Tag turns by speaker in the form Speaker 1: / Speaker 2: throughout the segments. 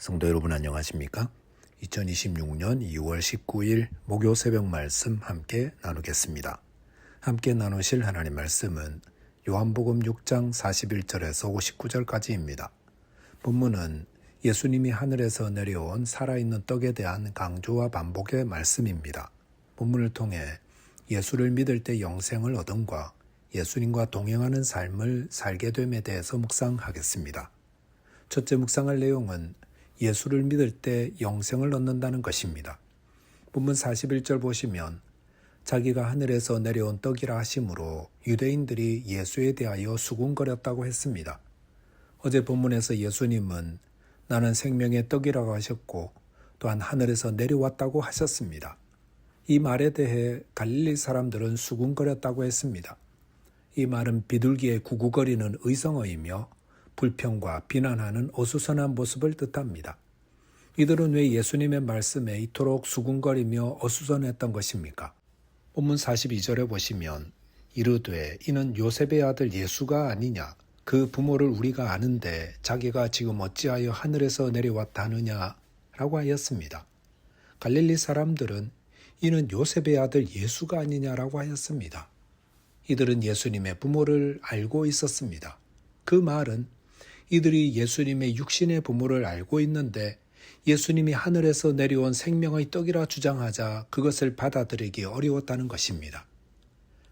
Speaker 1: 성도 여러분 안녕하십니까? 2026년 2월 19일 목요 새벽 말씀 함께 나누겠습니다. 함께 나누실 하나님 말씀은 요한복음 6장 41절에서 59절까지입니다. 본문은 예수님이 하늘에서 내려온 살아있는 떡에 대한 강조와 반복의 말씀입니다. 본문을 통해 예수를 믿을 때 영생을 얻음과 예수님과 동행하는 삶을 살게 됨에 대해서 묵상하겠습니다. 첫째 묵상할 내용은 예수를 믿을 때 영생을 얻는다는 것입니다. 본문 41절 보시면 자기가 하늘에서 내려온 떡이라 하심으로 유대인들이 예수에 대하여 수군거렸다고 했습니다. 어제 본문에서 예수님은 나는 생명의 떡이라고 하셨고 또한 하늘에서 내려왔다고 하셨습니다. 이 말에 대해 갈릴리 사람들은 수군거렸다고 했습니다. 이 말은 비둘기의 구구거리는 의성어이며 불평과 비난하는 어수선한 모습을 뜻합니다. 이들은 왜 예수님의 말씀에 이토록 수군거리며 어수선했던 것입니까? 본문 42절에 보시면 이르되 이는 요셉의 아들 예수가 아니냐 그 부모를 우리가 아는데 자기가 지금 어찌하여 하늘에서 내려왔다 하느냐 라고 하였습니다. 갈릴리 사람들은 이는 요셉의 아들 예수가 아니냐라고 하였습니다. 이들은 예수님의 부모를 알고 있었습니다. 그 말은 이들이 예수님의 육신의 부모를 알고 있는데 예수님이 하늘에서 내려온 생명의 떡이라 주장하자 그것을 받아들이기 어려웠다는 것입니다.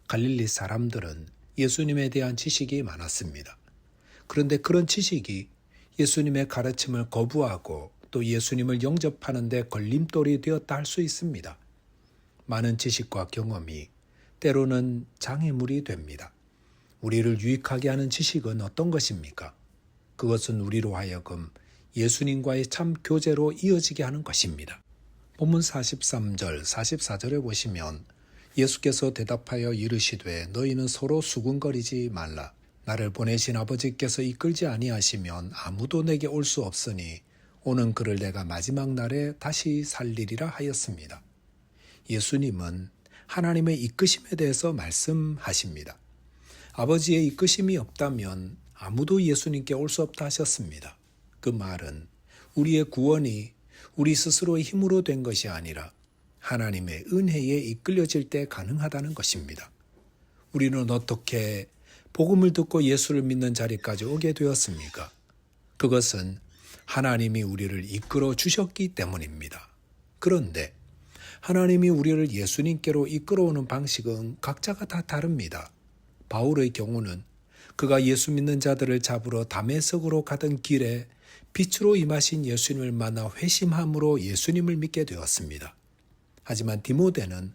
Speaker 1: 갈릴리 사람들은 예수님에 대한 지식이 많았습니다. 그런데 그런 지식이 예수님의 가르침을 거부하고 또 예수님을 영접하는 데 걸림돌이 되었다 할 수 있습니다. 많은 지식과 경험이 때로는 장애물이 됩니다. 우리를 유익하게 하는 지식은 어떤 것입니까? 그것은 우리로 하여금 예수님과의 참 교제로 이어지게 하는 것입니다. 본문 43절, 44절에 보시면 예수께서 대답하여 이르시되 너희는 서로 수군거리지 말라. 나를 보내신 아버지께서 이끌지 아니하시면 아무도 내게 올 수 없으니 오는 그를 내가 마지막 날에 다시 살리리라 하였습니다. 예수님은 하나님의 이끄심에 대해서 말씀하십니다. 아버지의 이끄심이 없다면 아무도 예수님께 올 수 없다 하셨습니다. 그 말은 우리의 구원이 우리 스스로의 힘으로 된 것이 아니라 하나님의 은혜에 이끌려질 때 가능하다는 것입니다. 우리는 어떻게 복음을 듣고 예수를 믿는 자리까지 오게 되었습니까? 그것은 하나님이 우리를 이끌어 주셨기 때문입니다. 그런데 하나님이 우리를 예수님께로 이끌어오는 방식은 각자가 다 다릅니다. 바울의 경우는 그가 예수 믿는 자들을 잡으러 다메섹으로 가던 길에 빛으로 임하신 예수님을 만나 회심함으로 예수님을 믿게 되었습니다. 하지만 디모데는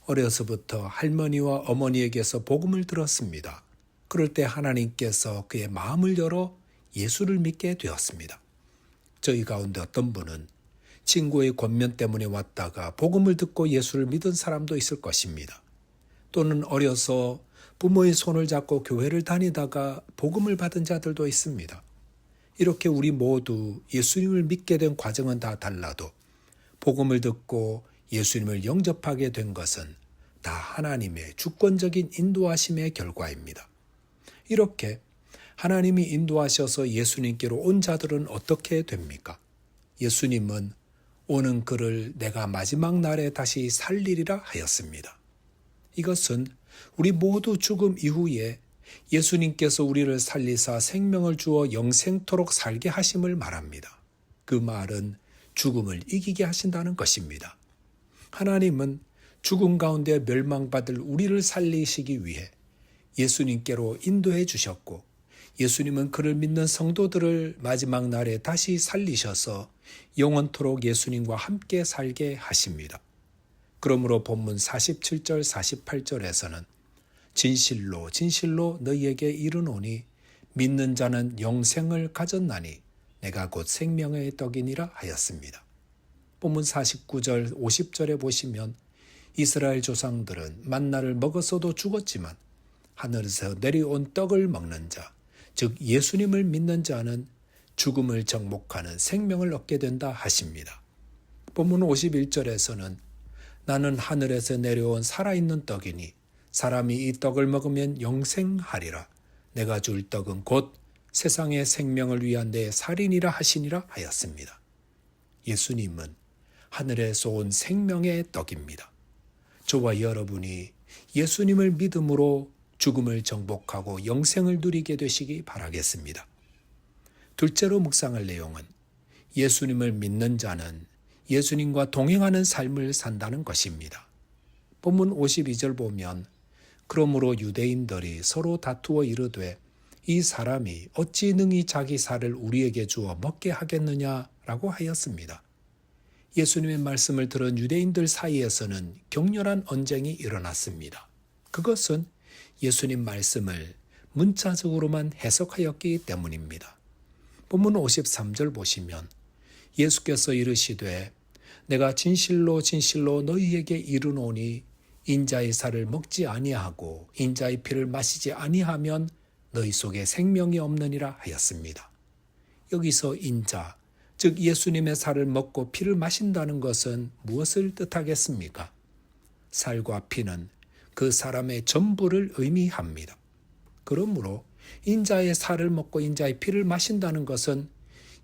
Speaker 1: 어려서부터 할머니와 어머니에게서 복음을 들었습니다. 그럴 때 하나님께서 그의 마음을 열어 예수를 믿게 되었습니다. 저희 가운데 어떤 분은 친구의 권면 때문에 왔다가 복음을 듣고 예수를 믿은 사람도 있을 것입니다. 또는 어려서 부모의 손을 잡고 교회를 다니다가 복음을 받은 자들도 있습니다. 이렇게 우리 모두 예수님을 믿게 된 과정은 다 달라도 복음을 듣고 예수님을 영접하게 된 것은 다 하나님의 주권적인 인도하심의 결과입니다. 이렇게 하나님이 인도하셔서 예수님께로 온 자들은 어떻게 됩니까? 예수님은 오는 그를 내가 마지막 날에 다시 살리리라 하였습니다. 이것은 우리 모두 죽음 이후에 예수님께서 우리를 살리사 생명을 주어 영생토록 살게 하심을 말합니다. 그 말은 죽음을 이기게 하신다는 것입니다. 하나님은 죽음 가운데 멸망받을 우리를 살리시기 위해 예수님께로 인도해 주셨고 예수님은 그를 믿는 성도들을 마지막 날에 다시 살리셔서 영원토록 예수님과 함께 살게 하십니다. 그러므로 본문 47절 48절에서는 진실로 진실로 너희에게 이르노니 믿는 자는 영생을 가졌나니 내가 곧 생명의 떡이니라 하였습니다. 본문 49절 50절에 보시면 이스라엘 조상들은 만나를 먹었어도 죽었지만 하늘에서 내려온 떡을 먹는 자, 즉 예수님을 믿는 자는 죽음을 정복하는 생명을 얻게 된다 하십니다. 본문 51절에서는 나는 하늘에서 내려온 살아있는 떡이니 사람이 이 떡을 먹으면 영생하리라. 내가 줄 떡은 곧 세상의 생명을 위한 내 살이니라 하시니라 하였습니다. 예수님은 하늘에서 온 생명의 떡입니다. 저와 여러분이 예수님을 믿음으로 죽음을 정복하고 영생을 누리게 되시기 바라겠습니다. 둘째로 묵상할 내용은 예수님을 믿는 자는 예수님과 동행하는 삶을 산다는 것입니다. 본문 52절 보면 그러므로 유대인들이 서로 다투어 이르되 이 사람이 어찌 능히 자기 살을 우리에게 주어 먹게 하겠느냐라고 하였습니다. 예수님의 말씀을 들은 유대인들 사이에서는 격렬한 언쟁이 일어났습니다. 그것은 예수님 말씀을 문자적으로만 해석하였기 때문입니다. 본문 53절 보시면 예수께서 이르시되 내가 진실로 진실로 너희에게 이르노니 인자의 살을 먹지 아니하고 인자의 피를 마시지 아니하면 너희 속에 생명이 없느니라 하였습니다. 여기서 인자, 즉 예수님의 살을 먹고 피를 마신다는 것은 무엇을 뜻하겠습니까? 살과 피는 그 사람의 전부를 의미합니다. 그러므로 인자의 살을 먹고 인자의 피를 마신다는 것은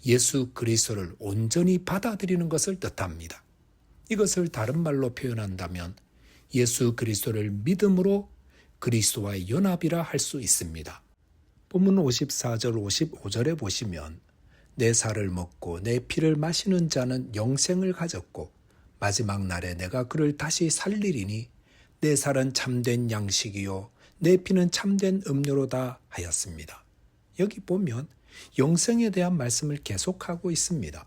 Speaker 1: 예수 그리스도를 온전히 받아들이는 것을 뜻합니다. 이것을 다른 말로 표현한다면 예수 그리스도를 믿음으로 그리스도와의 연합이라 할 수 있습니다. 본문 54절 55절에 보시면 내 살을 먹고 내 피를 마시는 자는 영생을 가졌고 마지막 날에 내가 그를 다시 살리리니 내 살은 참된 양식이요 내 피는 참된 음료로다 하였습니다. 여기 보면 영생에 대한 말씀을 계속하고 있습니다.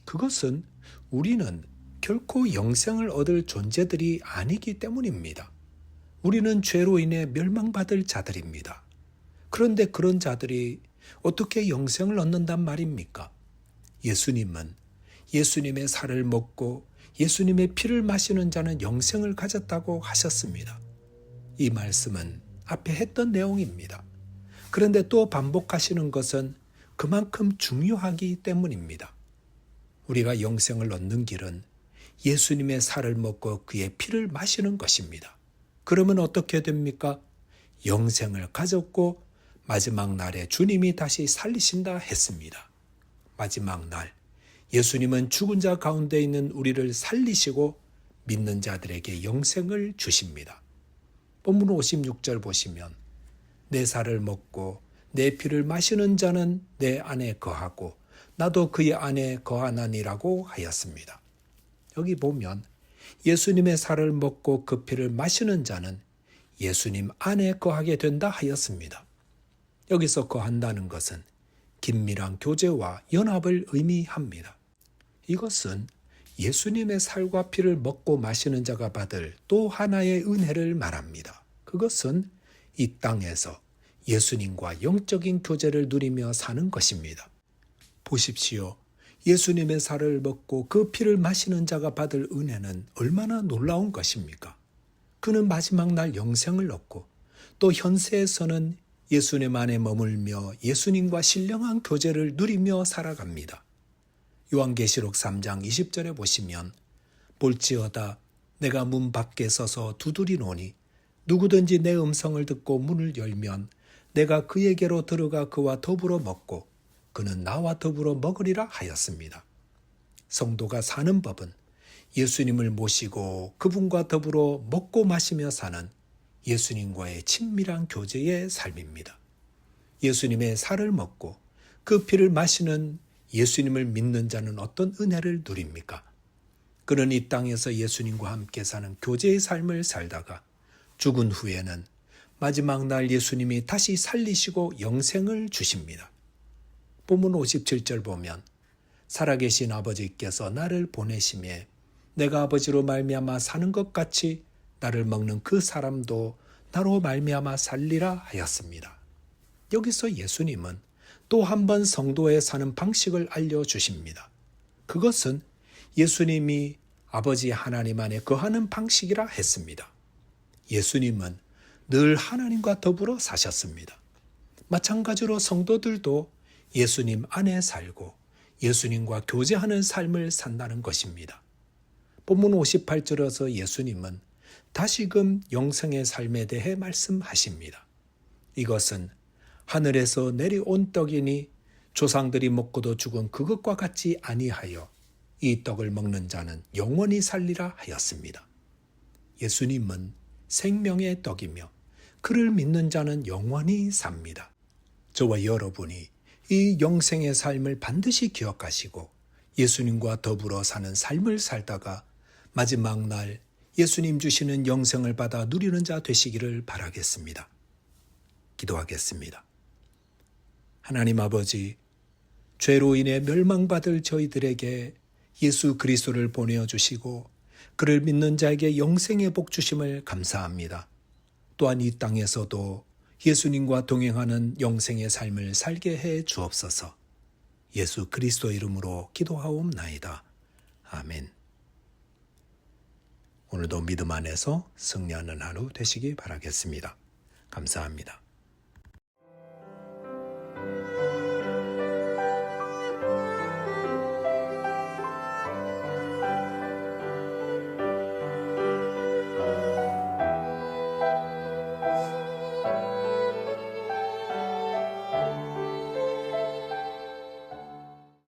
Speaker 1: 그것은 우리는 결코 영생을 얻을 존재들이 아니기 때문입니다. 우리는 죄로 인해 멸망받을 자들입니다. 그런데 그런 자들이 어떻게 영생을 얻는단 말입니까? 예수님은 예수님의 살을 먹고 예수님의 피를 마시는 자는 영생을 가졌다고 하셨습니다. 이 말씀은 앞에 했던 내용입니다. 그런데 또 반복하시는 것은 그만큼 중요하기 때문입니다. 우리가 영생을 얻는 길은 예수님의 살을 먹고 그의 피를 마시는 것입니다. 그러면 어떻게 됩니까? 영생을 가졌고 마지막 날에 주님이 다시 살리신다 했습니다. 마지막 날 예수님은 죽은 자 가운데 있는 우리를 살리시고 믿는 자들에게 영생을 주십니다. 본문 56절 보시면 내 살을 먹고 내 피를 마시는 자는 내 안에 거하고 나도 그의 안에 거하나니라고 하였습니다. 여기 보면 예수님의 살을 먹고 그 피를 마시는 자는 예수님 안에 거하게 된다 하였습니다. 여기서 거한다는 것은 긴밀한 교제와 연합을 의미합니다. 이것은 예수님의 살과 피를 먹고 마시는 자가 받을 또 하나의 은혜를 말합니다. 그것은 이 땅에서 예수님과 영적인 교제를 누리며 사는 것입니다. 보십시오. 예수님의 살을 먹고 그 피를 마시는 자가 받을 은혜는 얼마나 놀라운 것입니까? 그는 마지막 날 영생을 얻고 또 현세에서는 예수님 안에 머물며 예수님과 신령한 교제를 누리며 살아갑니다. 요한계시록 3장 20절에 보시면 볼지어다 내가 문 밖에 서서 두드리노니 누구든지 내 음성을 듣고 문을 열면 내가 그에게로 들어가 그와 더불어 먹고 그는 나와 더불어 먹으리라 하였습니다. 성도가 사는 법은 예수님을 모시고 그분과 더불어 먹고 마시며 사는 예수님과의 친밀한 교제의 삶입니다. 예수님의 살을 먹고 그 피를 마시는 예수님을 믿는 자는 어떤 은혜를 누립니까? 그는 이 땅에서 예수님과 함께 사는 교제의 삶을 살다가 죽은 후에는 마지막 날 예수님이 다시 살리시고 영생을 주십니다. 본문 57절 보면 살아계신 아버지께서 나를 보내심에 내가 아버지로 말미암아 사는 것 같이 나를 먹는 그 사람도 나로 말미암아 살리라 하였습니다. 여기서 예수님은 또 한 번 성도의 사는 방식을 알려주십니다. 그것은 예수님이 아버지 하나님 안에 거하는 방식이라 했습니다. 예수님은 늘 하나님과 더불어 사셨습니다. 마찬가지로 성도들도 예수님 안에 살고 예수님과 교제하는 삶을 산다는 것입니다. 본문 58절에서 예수님은 다시금 영생의 삶에 대해 말씀하십니다. 이것은 하늘에서 내려온 떡이니 조상들이 먹고도 죽은 그것과 같지 아니하여 이 떡을 먹는 자는 영원히 살리라 하였습니다. 예수님은 생명의 떡이며 그를 믿는 자는 영원히 삽니다. 저와 여러분이 이 영생의 삶을 반드시 기억하시고 예수님과 더불어 사는 삶을 살다가 마지막 날 예수님 주시는 영생을 받아 누리는 자 되시기를 바라겠습니다. 기도하겠습니다. 하나님 아버지, 죄로 인해 멸망받을 저희들에게 예수 그리스도를 보내주시고 그를 믿는 자에게 영생의 복 주심을 감사합니다. 또한 이 땅에서도 예수님과 동행하는 영생의 삶을 살게 해 주옵소서. 예수 그리스도 이름으로 기도하옵나이다. 아멘. 오늘도 믿음 안에서 승리하는 하루 되시기 바라겠습니다. 감사합니다.